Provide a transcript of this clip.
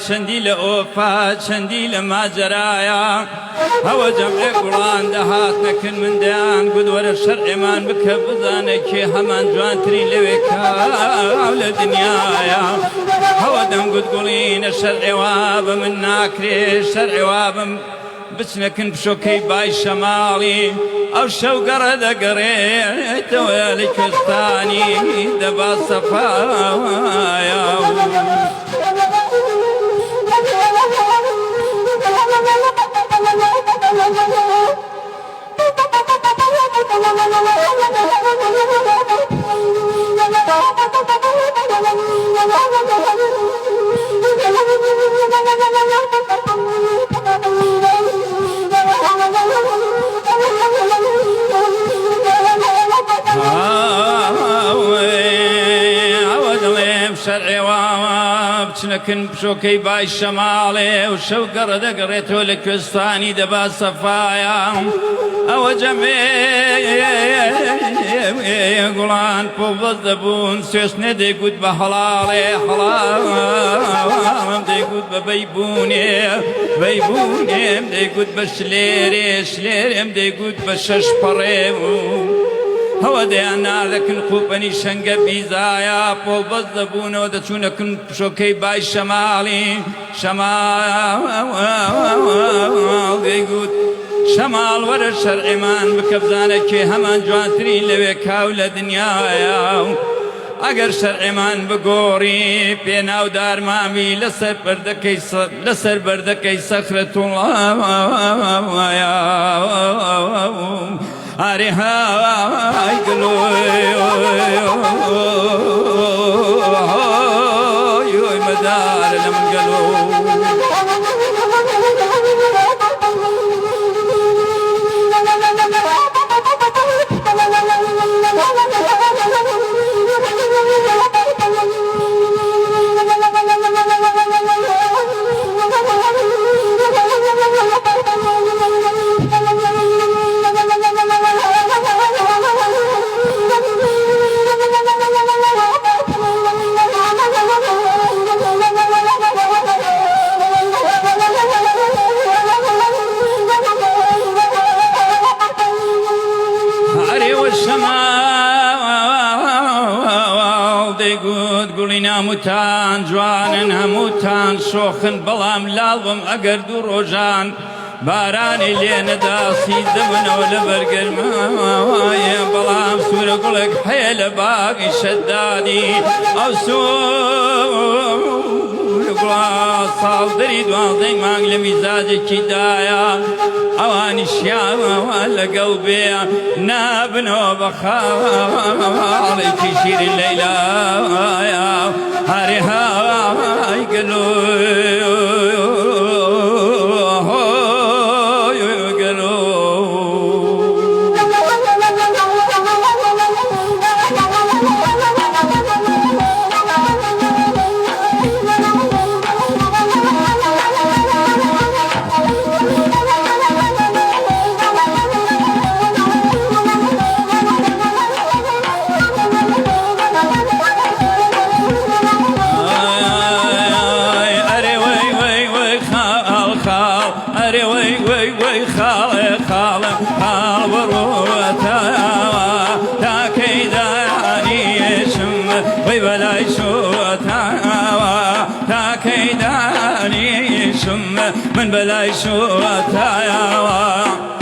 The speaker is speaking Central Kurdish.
چەندی لە ئۆفا چەندی لە ماجەرایە هەوە جەمعێ گوڵان دەهات نەکن مندیان گوت وەرە شەرعێمان بکە بزانە کێ هەمان جوانترین لەوێ کاو لە دنیایە هەوە دەمگوت گوڵینە شەرعێوا بە من ناکرێ شەرعێوا بم بچنەکن پشۆکەی بای شەماڵی ئەو شەو گەڕە دەگەڕێتەوە لە کوێستانی دەبا سەفایە بچنەکن پشۆکەی بای شەماڵێ و شەو گەڕە دەگەڕێتەوە لە کوێستانی دەبا سەفایە ئەوە جەمێ گوڵان پۆبەز دەبوون سوێسنێ دەیگوت بە هەڵاڵێ هەڵاڵم دەیگوت بە بەیبوونێ بەیبوونێم دەیگوت بە شلێرێ شلێرێم دەیگوت بە شەش پەڕێ هەوە دەیاننا دەکن قوپەنی شەنگە بیزایە پۆڵبەست دەبوونەوە دەچوونەکن پشۆکەی بای شەماڵی شەماڵ دەیگوت شەماڵ وەرە شەرعێمان بکە بزانە کێ هەمان جوانترین لەوێ کاو لە دنیایە ئەگەر شەرعێمان بگۆڕی پێناو دارمامی لەسەر بەردەکەی سەخرەتوڵایە ئارێ های گلۆی مەدارە لە من گەلۆ هەمووتان جوانن هەمووتان شۆخن بەڵام لاڵبم ئەگەر دوو ڕۆژان بارانی لێ نەداسی دەبنەوە لە بەرگەرمایە بەڵام سوورە گوڵێک هەیە لە باغی شەدادی ئەو سوورە گوڵا ساڵدەری دوازدەی مانگ لە میزاجێکی دایە ئەوانیشیانەوە لەگەڵ بێ نابنەوە بە خاڵێکی شیرین لەیلایە هەرێ های گەلۆی من بلاي شو تايا